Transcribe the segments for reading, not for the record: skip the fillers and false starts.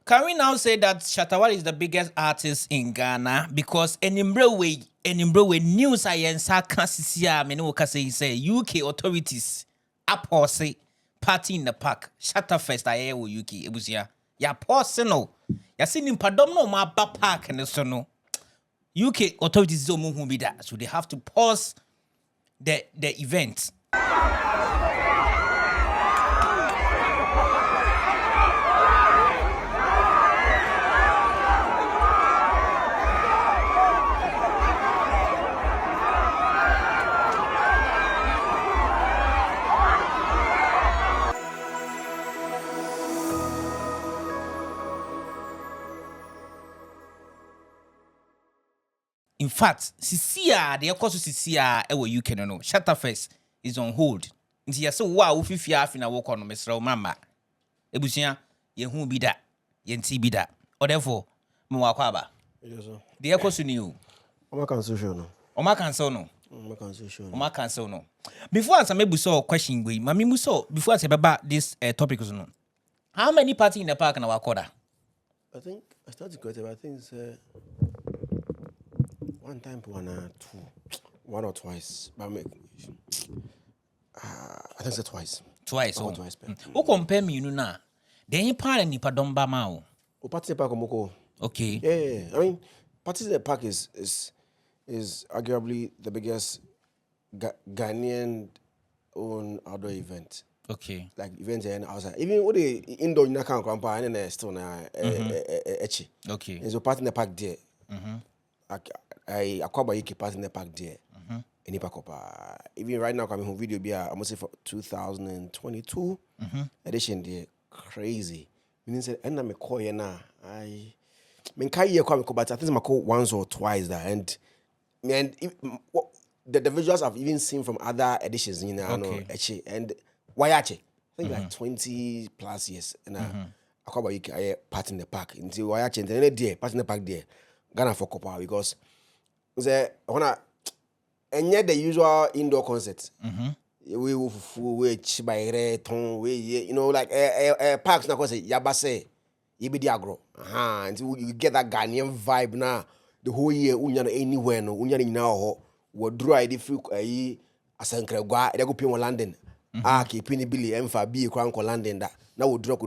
Can we now say that ShattaFest is the biggest artist in Ghana? Because anymbre news science cancer many say UK authorities appose party in the park. ShattaFest I UK ebusia. Ya pause no. Ya see nimpadom no ma ba park and so no. UK authorities don't move be that. So they have to pause the event. In fact, Sisia, the course Sisia, you can know. ShattaFest is on hold. Nti ya so wa ofifia afi na woko no mesra mama. Ebusia ye hu bi da, ye nti bi da. Or therefore, me wa kwa ba. Yes sir. The course ni o. Oma cancel show no. Oma cancel no. Oma cancel show. Oma cancel no. Before answer me buso question we, mami muso before answer baba this topic no. How many party in the park na wakoda? I think I started creative. I think it's one time, one or twice. But I think it's twice. Twice. Oh, twice. O compare me you na. Then you part ni padom ba ma o. O party park omoko. Okay. Yeah. I mean, party in the park is arguably the biggest Ghanaian own outdoor event. Okay. Like events and outside. Even with the indoor you can't come and then still na echi. Okay. And so party in the park there. I acquire you keep in the park there. Any park up. Even right now coming home video be I must say for 2022 edition there crazy. Meaning say and I'm call you now. I mean kai year come but I think I call once or twice that and the visuals I've even seen from other editions you know okay. And why actually I think like 20 plus years and I acquire you part in the park until why actually and then there part in the park there Ghana for Copa because the and yet the usual indoor concert. We chibaire ton we you know like parks na cause yabase yibi agro. Until you get that Ghanaian vibe now the whole year unya anywhere no unya nyina ho wo dro ide free asankragwa e go pin London. Keep in Billy emfa bi kwan ko London da na wo dro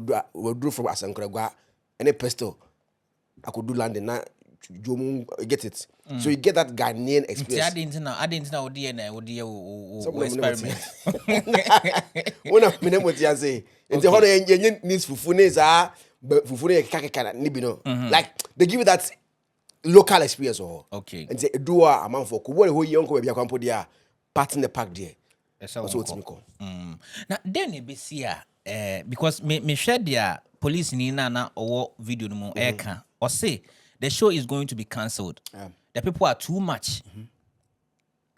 from asankragwa any pesto I could do London na you get it. So you get that Ghanaian experience. I didn't know experiment. When I mean what you say, and the whole needs fufunes are fufune kakakana nibino. Like they give you that local experience or okay. And say do a man for what whole young ko be akampo dia part in the park there. That's what me call. Now then e be see because me share their police ni na or video no mo eka or say the show is going to be cancelled. The people are too much.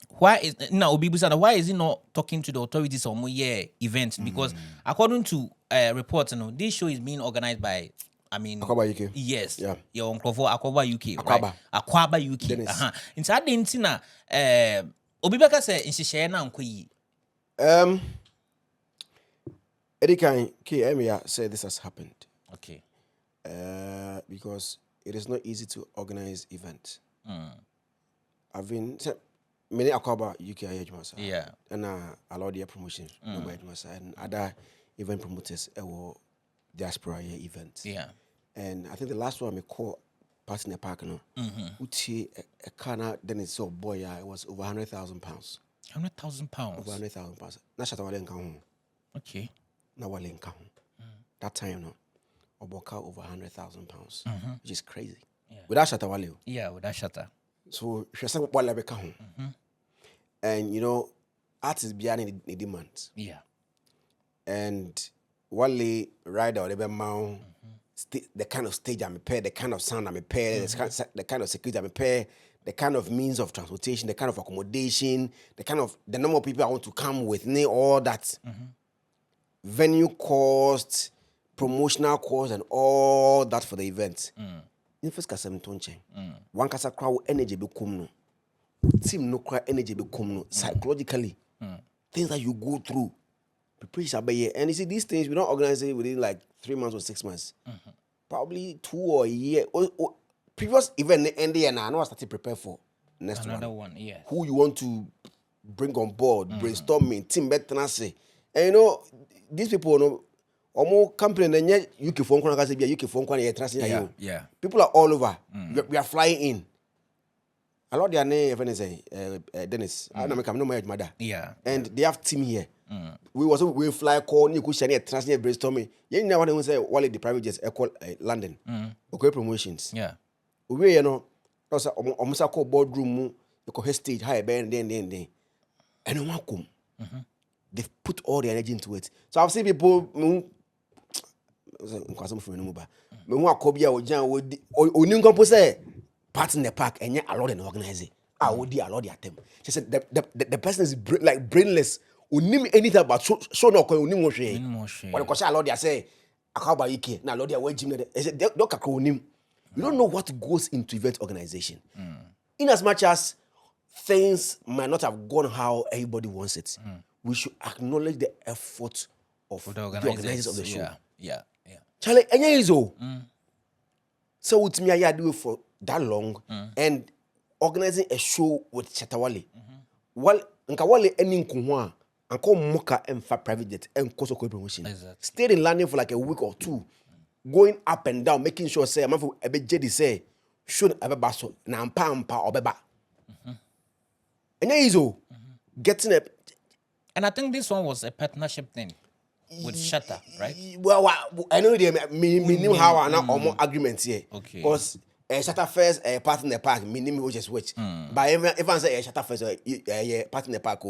Why is he not talking to the authorities on events? Because according to reports, this show is being organized by Akwaba UK. Yes. Yeah. Your uncle for Akwaba UK. Akwaba. Right? Akwaba UK. Inside the intina Obibeka say in share na nkoyi. Erican KMA said this has happened. Okay. Because it is not easy to organize events. I've been many Akwaba UK agents. Yeah. And allow their promotion and other event promoters or diaspora events. Yeah. And I think the last one I call part in the park no. Uchi a kana then it's so boy it was over £100,000. £100,000. Over £100,000. Na ShattaFest home. Okay. Na wale nka that time no. Oboka over £100,000, which is crazy. Yeah. Without ShattaFest. Yeah, without Shatta. So she said what level home. And you know, artists behind the demand. Yeah. And Wale rider or the mount, the kind of stage I'm prepared, the kind of sound I'm prepared, the kind of security I'm prepared, the kind of means of transportation, the kind of accommodation, the number of people I want to come with, all that. Venue cost, promotional cost, and all that for the event. First kasem tonche. One kasa crowd energy be come no. Team no crowd energy be come no. Psychologically, things that you go through. Prepare and you see these things we don't organize it within like 3 months or 6 months. probably 2 or a year. Previous event end there now. I know I started prepare for next Another one. Yeah. Who you want to bring on board, brainstorming, team better say. And you know, these people, you know, almost company and UK phone call UK phone call yeah. People are all over. We are flying in. A lot of their name, if say Dennis. I know no my mother. Yeah. And they have team here. We fly call you could share transient brainstorming. You know what they say Wally the private jets call London. Okay, promotions. Yeah. We you know also almost call boardroom you call stage high band then. And no one come. They've put all the energy into it. So I've seen people part in the park and yet a lot in organizing. I would do a lot of them. She said the person is like brainless. Unim anything about so no ko unim hwe. When ko say a lot they say akaba yike na lot they way gym there. Don't kakro unim. You don't know what goes into event organization. In as much as things might not have gone how everybody wants it, we should acknowledge the effort of the organizers of the show. Yeah. Charlie, any is all. So with me, I do it for that long and organizing a show with Shatawale. Well, Nkawale any nkuwa, anko moka and for private jet and cost of promotion. Stayed in London for like a week or two, going up and down, making sure say I'm for a bit JD say should ever basso na ampa or beba. And there is all getting up. And I think this one was a partnership thing with Shatta, right? Well, I know they knew how I now more agreements here. Okay. Because ShattaFest part in the park, meaning which is which. But if I say ShattaFest part in the park,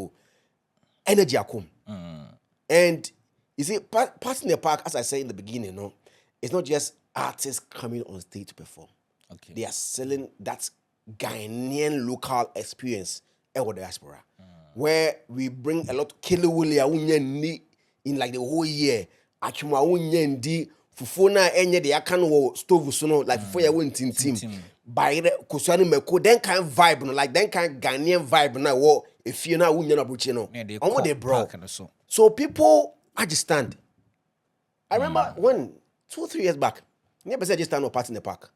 energy akum. And you see, part in the park, as I said in the beginning, no, it's not just artists coming on stage to perform. Okay. They are selling that Ghanaian local experience in the diaspora, where we bring a lot of in like the whole year. Achuma unyendi fufona enye de akan wo stove so no like before you went in team. By the kusani meko then kind vibe no like then kind Ghanaian vibe na wo if you na unya na buchi no. Omo they bro. So people understand. I remember when 2-3 years back, never said just stand up part in the park.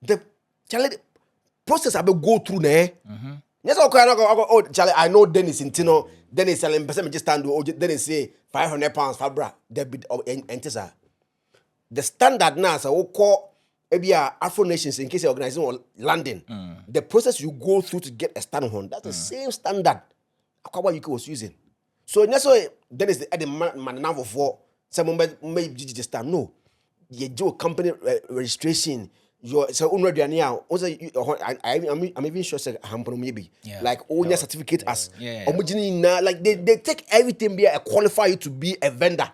The Charlie process I go through there. Yes, okay, oh, Charlie, I know Dennis in Tino. Dennis selling person just stand do Dennis say £500 for bra. Debit or entesa. The standard now so call maybe Afro Nations in case you're organizing or London. The process you go through to get a stand on that's the same standard Akaba UK was using. So that's why Dennis the man now for someone may just stand. No, you do company registration. Your so already also I'm even sure say maybe like own your certificate as like they take everything be a qualify you to be a vendor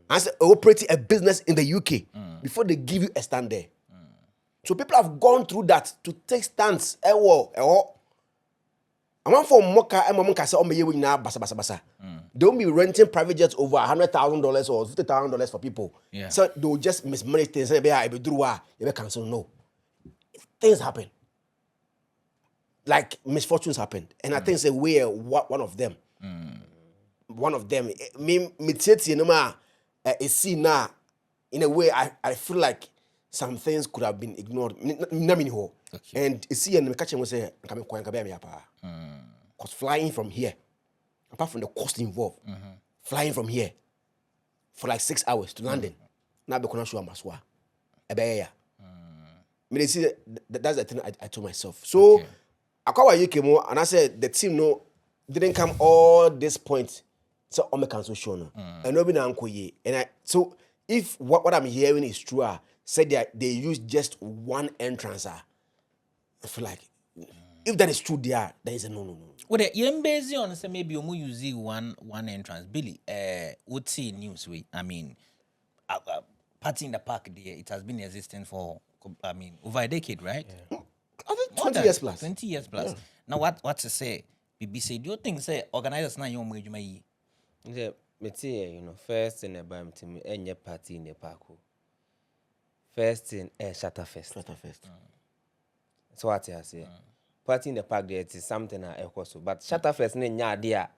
as operating a business in the UK before they give you a stand there. So people have gone through that to take stands. I'm for Moka and Moka say basa. They won't be renting private jets over $100,000 or $50,000 for people. Yeah. So they'll just mismanage things. Say, you cancel. No, things happen. Like misfortunes happened, and I think say we're one of them. One of them. Me see now. In a way, I feel like some things could have been ignored. Okay. And see, and me catch him say, because flying from here, apart from the cost involved, flying from here for like 6 hours to London, now be show Maswa. Me see that's the thing I told myself. So I call you came and I said the team didn't come all this point. So on the cancel show no. And nobody uncle ye. And so if what I'm hearing is true, said they use just one entrance. I feel like if that is true, there is a no. Well, the based on say maybe you use one entrance. Billy, would see news way. I mean, party in the park there. It has been existing for over a decade, right? Yeah. 20 years plus. 20 years plus. Yeah. Now what to say? BBC, do you think say organizers now you make you yeah, first in the BAM team any party in the park. First in ShattaFest. So what I say. Party in the park there is something I also, but ShattaFest nenya there.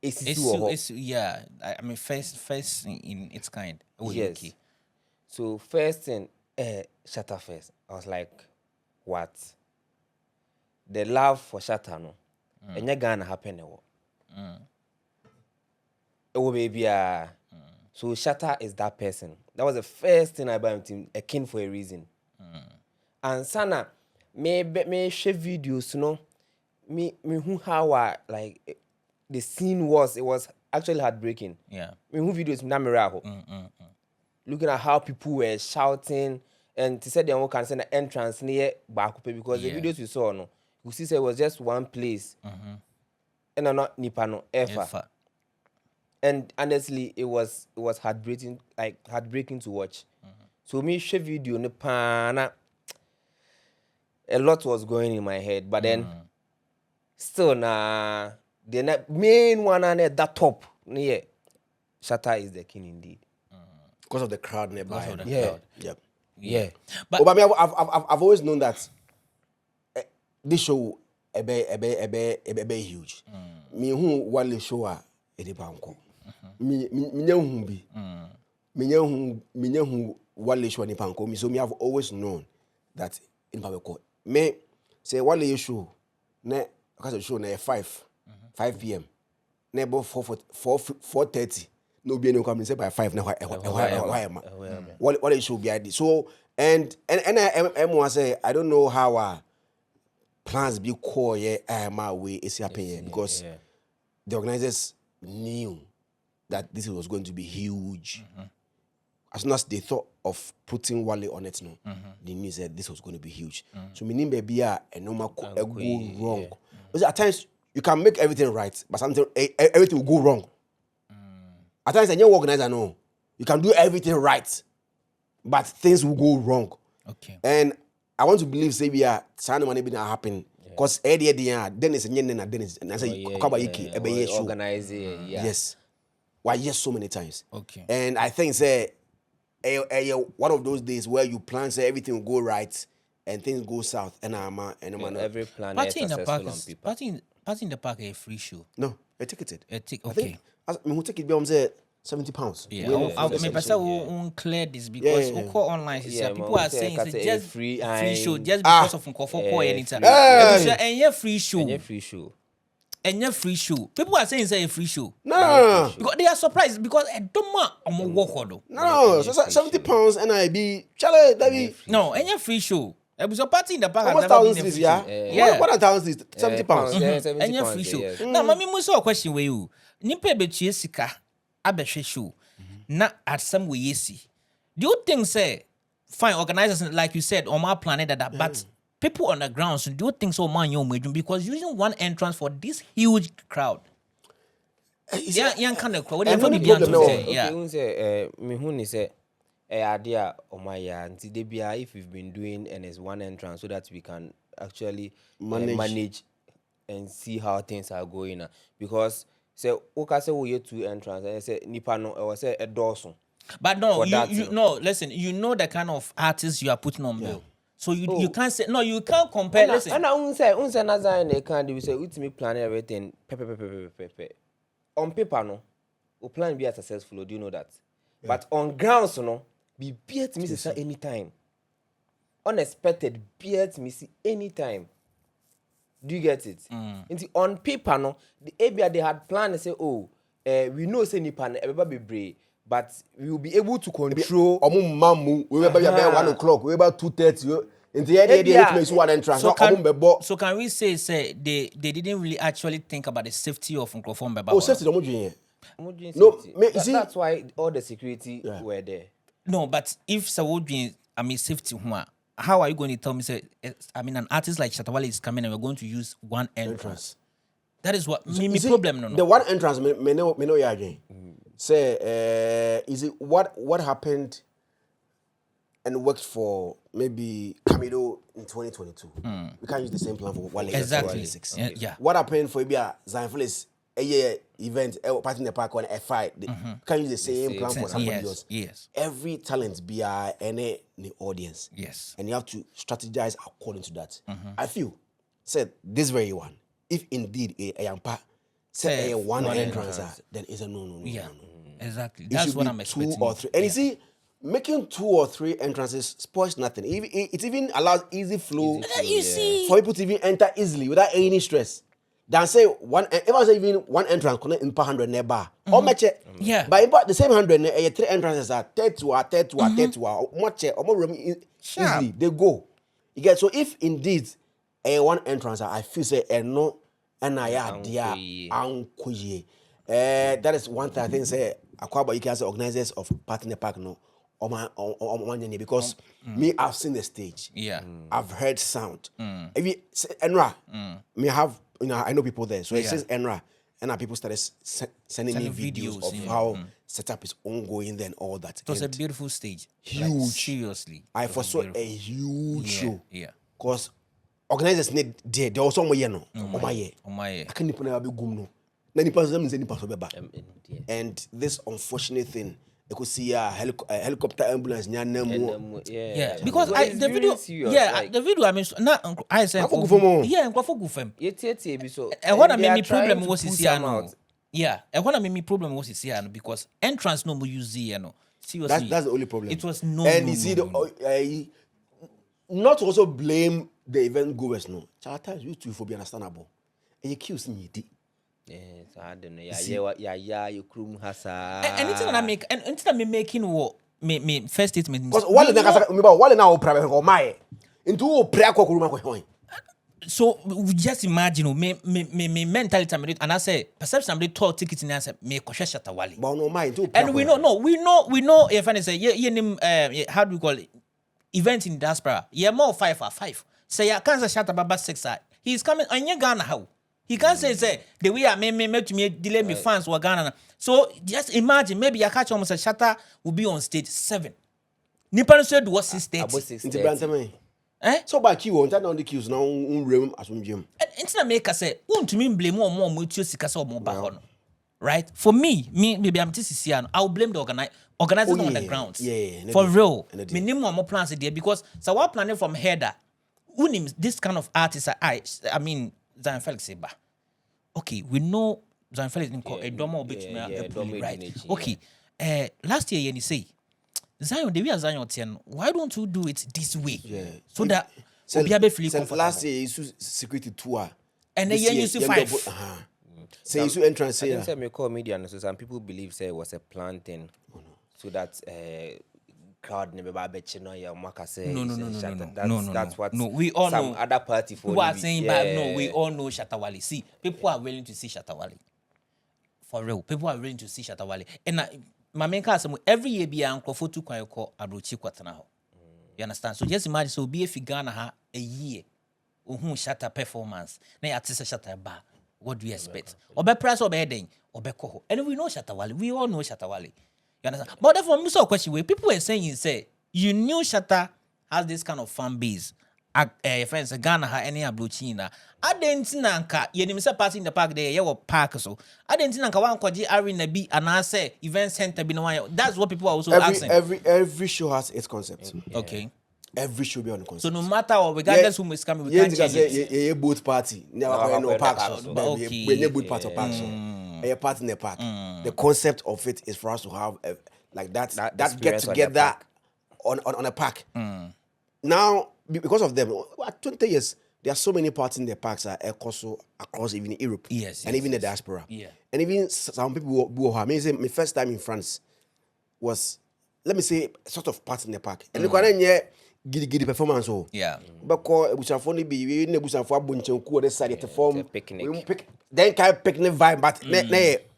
It's yeah. I mean first in its kind. Yes. So first thing, ShattaFest, I was like, what? The love for Shatta no, and you're gonna happen. Oh baby, so Shatta is that person. That was the first thing I bought him, a king for a reason. And Sana, me share videos, you know, me who how like the scene was. It was actually heartbreaking. Yeah. Me who videos na miracle. Looking at how people were shouting and to say they won't cancel the entrance near Bakupe because the videos we saw no, you see say it was just one place. And I'm not Nipano ever. And honestly, it was heartbreaking, to watch. So me share video ne pana. A lot was going in my head, but then still the main one and at that top, yeah, Shatta is the king indeed. Because of the crowd nearby. Yeah. But I mean, I've always known that this show be huge. Me who one show edipanko. Me who one show edipanko. So me have always known that in Pabeko. Me say one show ne because the show na 5 p.m. Ne about 4:30. No be any come say by 5 now. What it should be ID. So and I want say I don't know how plans be core my way is happening because the organizers knew that this was going to be huge. As soon as they thought of putting Wale on it, they knew that this was going to be huge. So meaning baby a normal go wrong. At times you can make everything right, but sometimes everything will go wrong. At times, a new organizer know you can do everything right, but things will go wrong. Okay. And I want to believe say we are signing money not happen because then is then is and I say organize it. Yes. Why yes so many times. Okay. And I think say one of those days where you plan say everything will go right and things go south and every plan Party in the park on is people. party in the park is a free show. No, a ticketed. Okay. I think who take it beyond say £70. Yeah, I person clear this because call online. People are saying it's just free show just because of Nkofo anytime. And free show. And free show. People are saying it's a free show. No, because they are surprised because I don't want No, so £70 and I be Charlie that be no any free show. It was a party in the park. Almost thousands, yeah. What thousands? £70. Any free show. Now, mommy, must a question with you. Nipe bechi sika abehwe show. Na at some way see. Do you think say fine organizers like you said on my planet that but people on the ground so do you think so man you because using one entrance for this huge crowd. Yeah, kind of crowd. Me who ni say idea omaya nti de bia if we've been doing and there's one entrance so that we can actually manage and see how things are going because say oka say we two entrance and say nipa no or say a doorso but no you no listen you know the kind of artists you are putting on bill so you can't say no you can't compare listen and unse na Zion they can do say with me plan everything on paper no we plan be successful do you know that but on grounds no be beat me say anytime unexpected beat me see anytime. Do you get it? On paper no the ABA they had planned to say we know say nipa na everybody be brave but we will be able to control mamu we be 1 o'clock we about 2:30 in the area one entrance so can we say they didn't really actually think about the safety of Nkrofo Mbeba? Safety no that's why all the security were there. No, but if Sawodwin, safety, how are you going to tell me? Say, an artist like ShattaWale is coming and we're going to use one entrance. That is what me problem. No. The one entrance, me know again. Say, is it what happened and worked for maybe Camilo in 2022? We can't use the same plan for Wale. Exactly. Yeah. What happened for Zionfelix? A year event, party in the park on a fight. Can use the same plan for somebody else. Yes. Every talent be any audience. Yes. And you have to strategize according to that. I feel said this very one. If indeed a yampa say a one entrance, then it's a no. Yeah. No. Exactly. That's what I'm expecting. 2 or 3. And you see, making 2 or 3 entrances spoils nothing. It even allows easy flow. You see, For people to even enter easily without any stress. Than say if I say even one entrance connect in per 100 nearby. Or match it. Yeah. But about the same 100, 3 entrances are 30 much or more room easily. They go. You get so if indeed one entrance I feel say no and I dear uncle. That is one thing I think say Akwaba you can say organizers of Party in the Park no because me I've seen the stage. Yeah. I've heard sound. If you Enra, me have I know people there. So it says Enra, and people started sending me videos of how setup is ongoing then all that. It was a beautiful stage. Huge. Like, seriously. I foresaw a huge show. Yeah. Because organizers need there was some way no. Oh my. I can't even be gum no. And this unfortunate thing, you could see a helicopter ambulance Yeah, because the video, the video I mean, not I said, yeah, and go for fam. And what I made me problem was this year, yeah, and what I made me problem was this year because entrance no more use no. Seriously, that's the only problem. It was no. And you see, not to also blame the event goers no. Sometimes you too for be understandable. And you kill me. Yes, I don't know. Yeah, you krum hasa. Anything that I make, and anything that making what me first statement. Because one now private or my into prayer ko. So just imagine me mentality and I say perception I'm told tickets in answer me koshe Shatawali. But no mind too. And we know if I say yeah how do we call it event in diaspora yeah more 5 or 5 say ya can't shatter baba 6 he's coming on your Ghana how he can't say the way I me to me delay me fans were Ghana. So just imagine maybe I catch almost a shatter will be on stage 7. Nippon said was 6:30. So by queue on that on the queues now room as gym. And intina make us say won't to mean blame more mutual sikasa or more back. Right? For me maybe I'm TCC I'll blame the organizers on the grounds. Yeah. For real. Minimum more plans there because so what planning from header unim this kind of artist I mean Zionfelix Eba. Okay, we know Zionfelix in a domo bit right. Okay. Last year you say Zion, the way Zion 10, why don't you do it this way? Yeah. So that we'll be able to feel comfortable. Last year you security tour. And then you use 5. Say you entrance here. I think me call media so some people believe say it was a plan thing. So that crowd never bet no ya maka say that's what we all some know other party for who are saying but no we all know Shatawali. See, people are willing to see Shatawali. For real, people are willing to see Shatawali. And my main case every year be uncle for 2 kwan ko abrochi kwatana ho. You understand? So just imagine so be a Ghana ha a year. Shatter performance. Na ya tise Shatter ba. What do you expect? Obe price obe heading, obe koho. And we know Shatawali. We all know Shatawali. You understand? But therefore, me so question where people were saying say you knew Shatter has this kind of fan base. Friends Ghana ha any abrochina. I didn't nanka yenim say party in the park there ye park so. I didn't nanka wan kwaji arena bi and I say event center bi no one. That's what people are also asking. Every show has its concept. Okay. Every show be on the concept. So no matter what, regardless who is coming, we can't change it. Yeah, both party. Never no park. Okay. We both part of park. A party in the park. The concept of it is for us to have like that get together on a park. Now, because of them, 20 years, there are so many parties in the parks across even Europe. Yes. And even the diaspora. Yeah. And even some people who have my first time in France was, let me say, sort of party in the park. And look at giddy performance. Yeah. Because Bushafoni be in Bushafo Bunchen decided to form picnic. Then kind of picnic vibe, but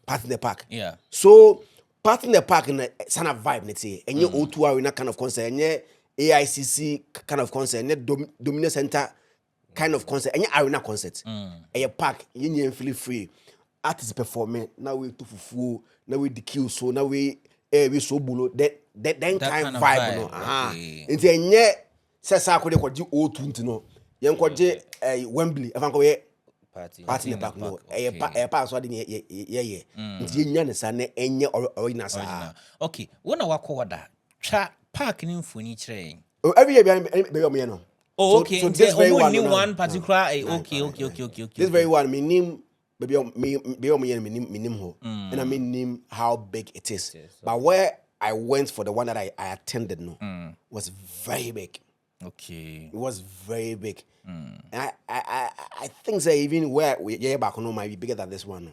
party in the park. Yeah. So party in the park in a kind of vibe, let's say, and you O2 are in a kind of concert, and AICC kind of concert, and Dominion Center kind of concert, and arena concert. And your park, you feel free. Artists performing, now we to fufu, now we DQ, so now we so below that kind of vibe. No, into a sesa ko de ko di O2 no yen ko je Wembley e fan ko ye party in the park no e pa so de ye into nya ne sa na enye original sa. Okay, when I walk over twa park ni mfoni kire. Every year be o me no. Oh, okay. So this very one particular okay. This very one me name baby me nim ho and I mean name how big it is. But where I went for the one that I attended. No, was very big. Okay. It was very big. And I think that even where we back home might be bigger than this one.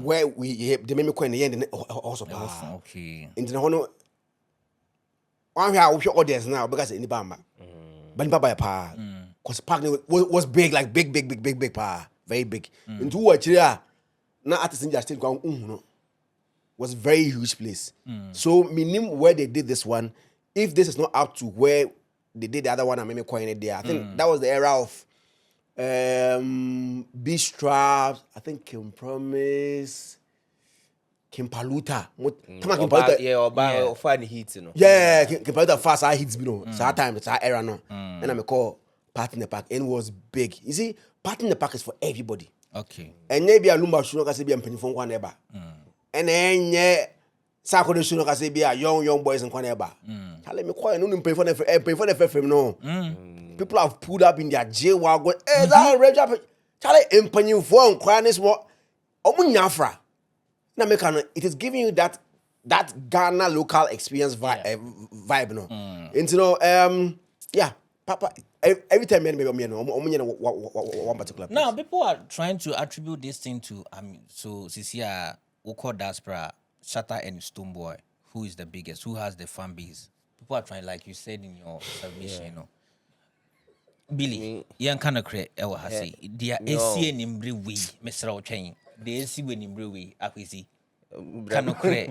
Where we the meme coin the end also pass. Okay. Into the one here audience now because in the bamba. But in Baba pa. Because park was big, like big pa. Very big. Into what here now artists in just still going was very huge place. So meaning where they did this one, if this is not up to where they did the other one, I made me coin it there. I think that was the era of B Straps, I think Kim Promise, Kim Paluta. Kim Paluta. Funny hits, you know. Yeah, Kim Paluta fast hits, you know. So that time, it's that era no. And I'm call Party in the Park, and it was big. You see, Party in the Park is for everybody. Okay. And maybe a lumba should not be a penny from one ever. And then yeah, Sako should not be a young boys and Kwaneba. Let me call and pay for the film. No, people have pulled up in their jail wagon. Hey, that red up. Charlie, empanyu for Kwanis what? Omunyafra. Now, it is giving you that Ghana local experience vibe. No, and you know, yeah, Papa. Every time one particular place. Now people are trying to attribute this thing to so Cecilia Oko Diaspora, Shatta and Stoneboy, who is the biggest, who has the fan base. People are trying, like you said in your submission, you know. Billy, young kind of create ever has say they are AC and Imbrewe, Mr. O'Chain. The AC when Imbrewe, Aquisi. Cano create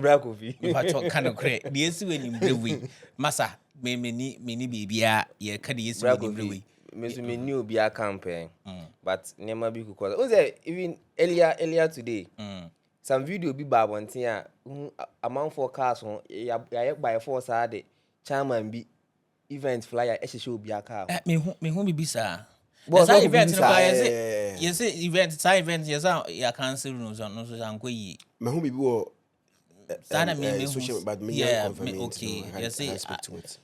Cano create the AC when Imbrewe, Massa, many baby, yeah, can the AC when Imbrewe. Me knew be a campaign, but never be because was there even earlier today. Some video be bad one thing. Amount for cars on by force had chairman be event flyer. Show be a car. Me who be sir. But event yes, event side event yes, I cancel rules on no so me who be wo. Social, but me okay. Yes,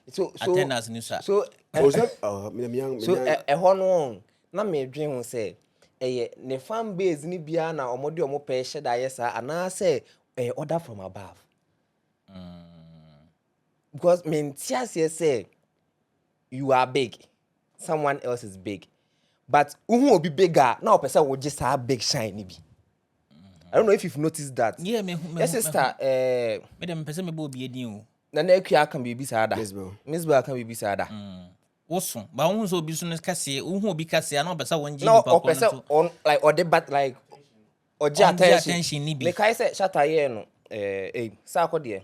so attendance news. So a horn na me dream say. Ne fan base ni bia na omode omo pe sheda yesa ana say order from above. Because me tias say you are big, someone else is big, but who will be bigger now? Person will just have big shine bi. I don't know if you've noticed that. Yeah, me sister me dem person me bo bi edin o. Na akua kan be bi sada. Miss Bell kan be bi sada. Woso ba won so obi so no kase wo obi kase na obesa won ji nipa ko no on like or the but like or attention ni bi me kai say Shatta here no sa ko de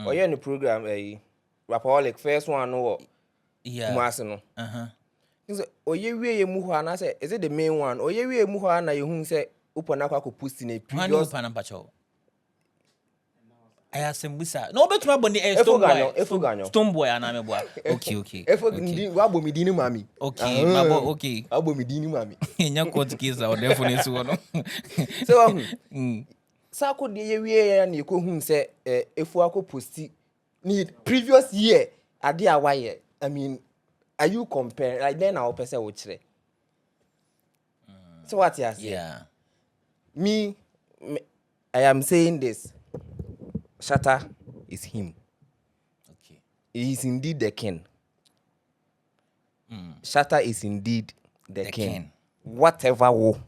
or you no program Rapaholic first one no yeah mas no so oye wie mu ho ana say is it the main one oye wie mu ho ana ye hu say upona kwa ko post in a previous upona pacho I have some wisa. No, but trouble the Stoneboy and I'm a boy. Okay. Wabo me dini mami. Okay, my boy. Okay. Wabo me dini mami. Nya court case out there for this one. So sa ko de ye na ko hu say efu akọ posti ni previous year ade awaye. I mean, are you comparing like then our person wo kire? So what you say? Yeah. Me I am saying this. Shatta is him. Okay. He is indeed the king. Shatta is indeed the king. Whatever wo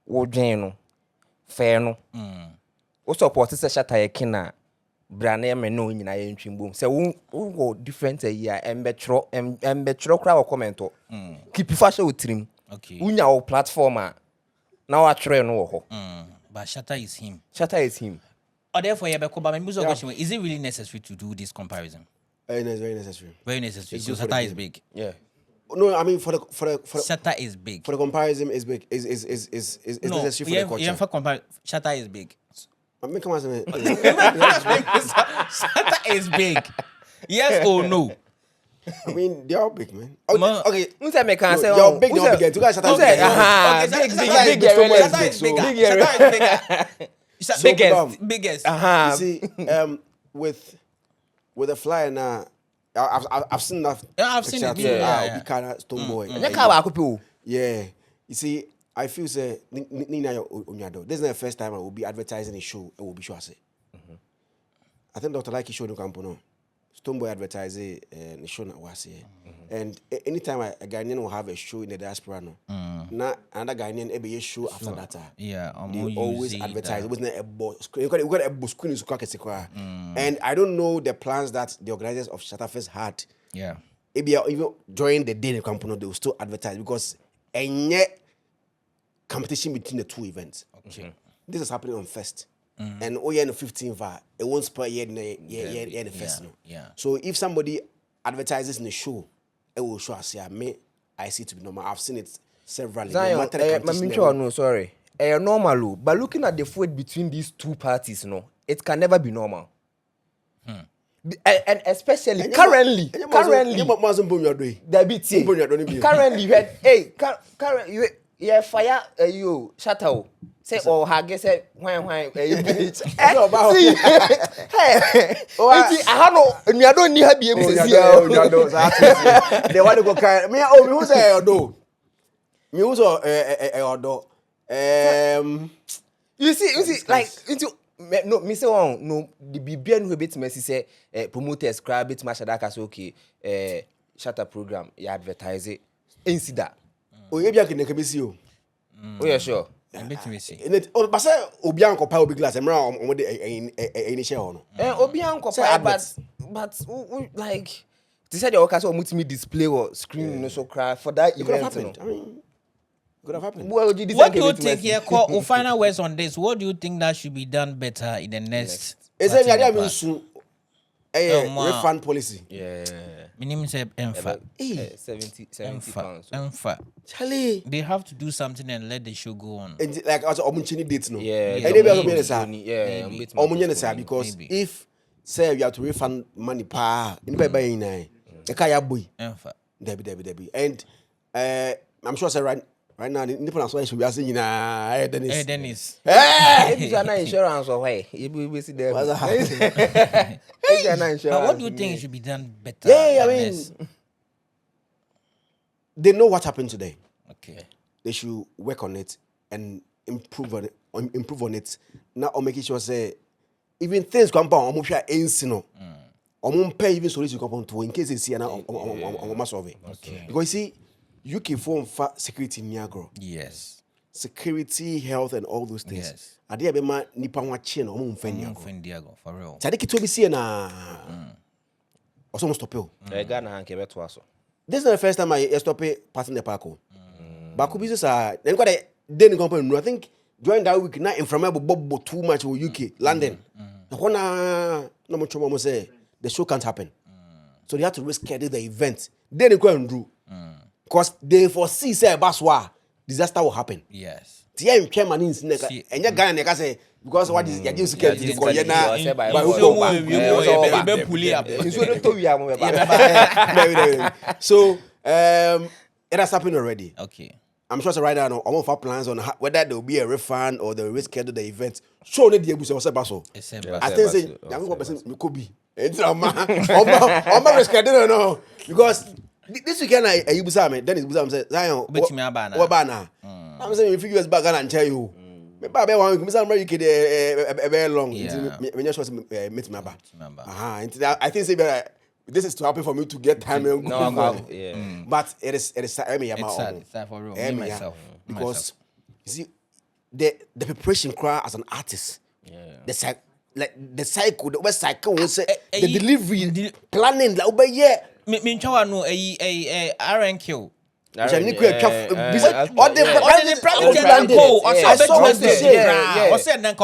no fair no. O support say Shatta ye king na brane me no nyina ye ntwimbom. Say wo different here embetro kra wo comment o. Keep fashion utrim. Okay. Unya wo platform na wa twerɛ no wo ho. But Shatta is him. Shatta is him. Or therefore, question: is it really necessary to do this comparison? It's very necessary. Very necessary. So Shatta is big. Yeah. No, I mean for the Shatta is big. For the comparison is big. Is necessary for the culture. Yeah, for comparison, Shatta is big. I mean, come on, Shatta is big. Yes or no? I mean, they're all big, man. Okay. Who say me can say you're big, you're big. Two guys, Shatta is big. Biggest. You see, with the flyer now, I've seen that. Yeah, I've seen it. Yeah. Kind of Stoneboy. Yeah. You see, I feel say this is the first time I will be advertising a show. It will be sure I say. I think Dr. Like showed no campo Stoneboy advertise the show na was here. And anytime a Ghanaian will have a show in the diaspora, na another Ghanaian every show after that. Yeah, they always advertise. It wasn't a boss. You got a boss screen and I don't know the plans that the organizers of ShattaFest had. Yeah. Maybe even during the day the company they will still advertise because any competition between the two events. Okay. This is happening on first. And oh yeah, in the 15th, it won't spoil the first. Yeah. So if somebody advertises in the show, it will show us. Yeah, I see it to be normal. I've seen it several. Zion, no, sorry. Normal, but looking at the fight between these two parties, no, it can never be normal. And especially currently, hey, yeah, fire you shatter. Say or hage say when bitch. Hey, I don't know. I don't need her be able to see. They want to go carry me. Oh, me who say odo. Me who so odo. You see, like into. No, me say no. The BBN who bit me say promoters crab bit much that say okay. Shatter program you advertise it. Ainsi that. Oh, you be can see you. Oh yeah, sure. Bet me see. Oh, but say Obianko pa obi glass. Emra on the any share on. Obianko pa but like they said your case multi display or screen no so cry for that event. I mean, could have happened. What do you think here? Call final words on this. What do you think that should be done better in the next? Is there any idea soon? Refund policy. Yeah. Minimum say emfa. 70 pounds. Emfa. Charlie, they have to do something and let the show go on. And like also omunchini dates no. Yeah. Omunchini because if say you have to refund money pa, in buy nine. The kaya boy. Emfa. Debbie. And I'm sure say right now, the people are saying we are saying hey Dennis. Hey, it's an insurance or way. You will see them. But what do you think should be done better? Yeah, I mean, they know what happened today. Okay. They should work on it and improve on it. Now, or make sure say even things come down, I'm sure no. I'm pay even solution come to in case they see now on solve it. Okay. Because you see. UK form security Niagara. Yes. Security, health, and all those things. Yes. I did a nipa watching or Diago for real. Sadiki to be seen or someone stop you. This is not the first time I stop passing the park. But could be then got a then company. I think during that week, not inflammable bob too much with UK, London. No much more say the show can't happen. So they have to reschedule the event. Then they go and do. Because they foresee say baswa disaster will happen. Yes. TM chairman in Sneka and your guy and say because what is your security for so it has happened already. Okay. I'm sure right now I'm for plans on whether there will be a refund or they will reschedule the event. Show the able to say baso. I think say I'm going to could be. It's I'm reschedule no because this weekend I Busa me then Busa say Zion bet me abana. What bana? I'm saying a few years back and tell you. Me ba be wan me say America very long. Me just meet me ba. I think say this is to happen for me to get time and go. But it is I mean it's for real. Me myself because you see the preparation cry as an artist. Yeah. The cycle, the West cycle will say the delivery planning like over yeah. Me nchawa no RNQ. All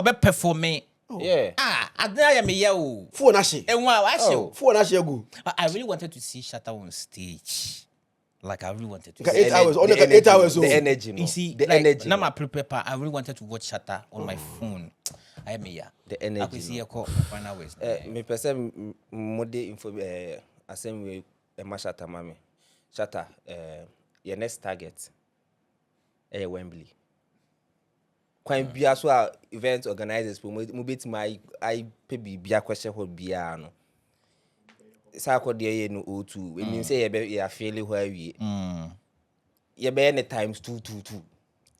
the performing. Yeah. I really wanted to see Shatta on stage. Like I really wanted to see 8 hours, only 8 hours. The energy. You see, the like, energy. Now I prepare. I really wanted to watch Shatta on my phone. I am here. The energy. I could see a call final ways. Me person mode info asem we Shatta mami. Shatta your next target Wembley. Quite be as well event organizers mo bet my I pay be a question for bia no. Sako dey no O2 when you say you are feeling where we you be any times 222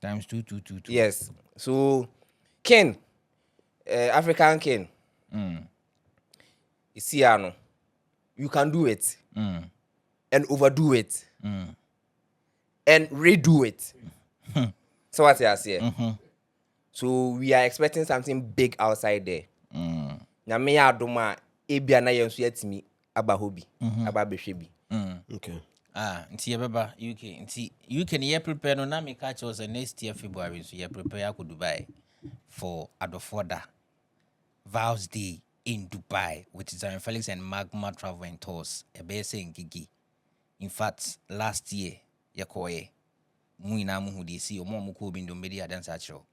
times 2. Yes, so Ken African Ken Siano, you can do it and overdo it and redo it. So what I say? So we are expecting something big outside there. Na me adoma ebia na yenso yatimi aba hobi aba behwe bi. Okay. Nti yebeba UK. Nti UK ne prepare no na me catch us next year February so ye prepare go Dubai for Adofoda Vows Day in Dubai with Zionfelix and Magma Travel and Tours. Ebese ngigi. In fact, last year yekoye mu ina mu hu disi o mo ko bi ndo media dance actual.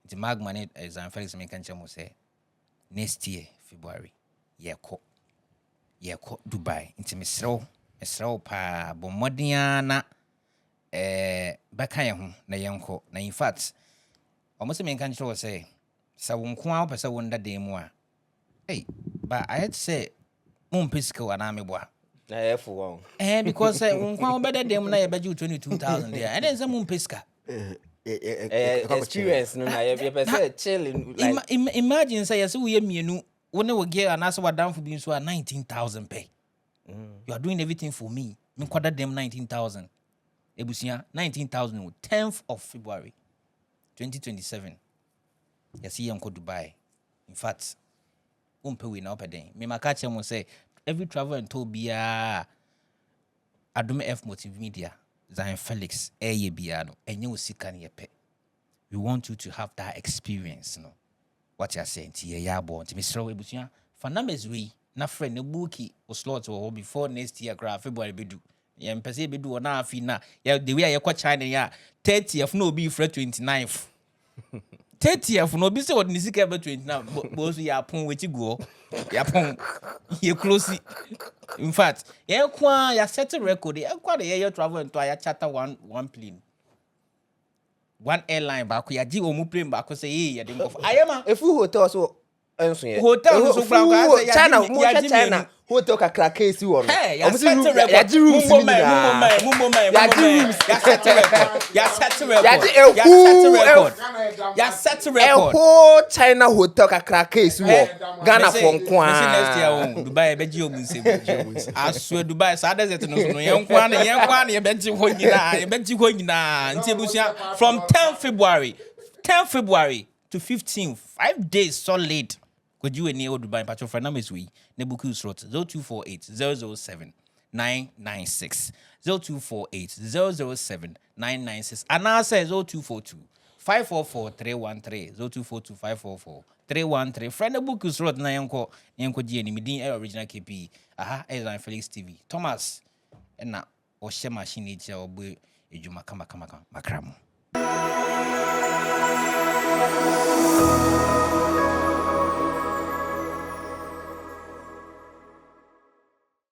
Nti Magma ne Zionfelix me kan chemo say next year February yeko Dubai. Nti mesrew pa bo modiana baka ye ho na yenko na in fact almost me kan chemo say sa wonko a pese wonda dem mu a but I had to say mum physical and me boa Na yefo won. Because wonko better dem na ye beju 22,000 there and then some mum piska experience no na ye pese chilling like imagine say yes we mienu woni wo gear anase wadam for bi so 19,000 pay. You are doing everything for me. Me kwada dem 19,000. Ebusia 19,000 10th of February 2027. Yes, he go Dubai. In fact, umpe we na opeden. Me makache mo say every travel and tour bia Adome F Multimedia Zionfelix bia no enye osika na yepe. We want you to have that experience, no. What you are saying to ya born to Mr. Ebusia for numbers we na friend no bookie or slot or before next year February bedu. Ya mpese bedu na afi na ya the way ya kwa China ya 30th no be for 29th. 30th no be say what nisika be 29 bo so ya pon wechi go ya pon ye close. In fact ya kwa ya set record ya kwa the year travel into ya charter one plane. One airline back ya ji omu plane back say ya dem of ayama a full hotel so enso ye hotel so from China mo China hotel kakra case won ya set record ya ji rooms ya set record whole China hotel kakra case wo Ghana for nkwa next year Dubai be ji omu se aso Dubai sa desert no yenkwa na ye be ji ho nyina nti ebusia from 10 February to 15th 5 days solid. Could you any Dubai patron for numbers we Nebuku slot 0248 007 996 0248 007 996 and now says 0242 544 313 0242 544 313 friend Nebuku slot na yanko GN midin original KP Felix TV Thomas na o share machine eja obo ejuma kama makramo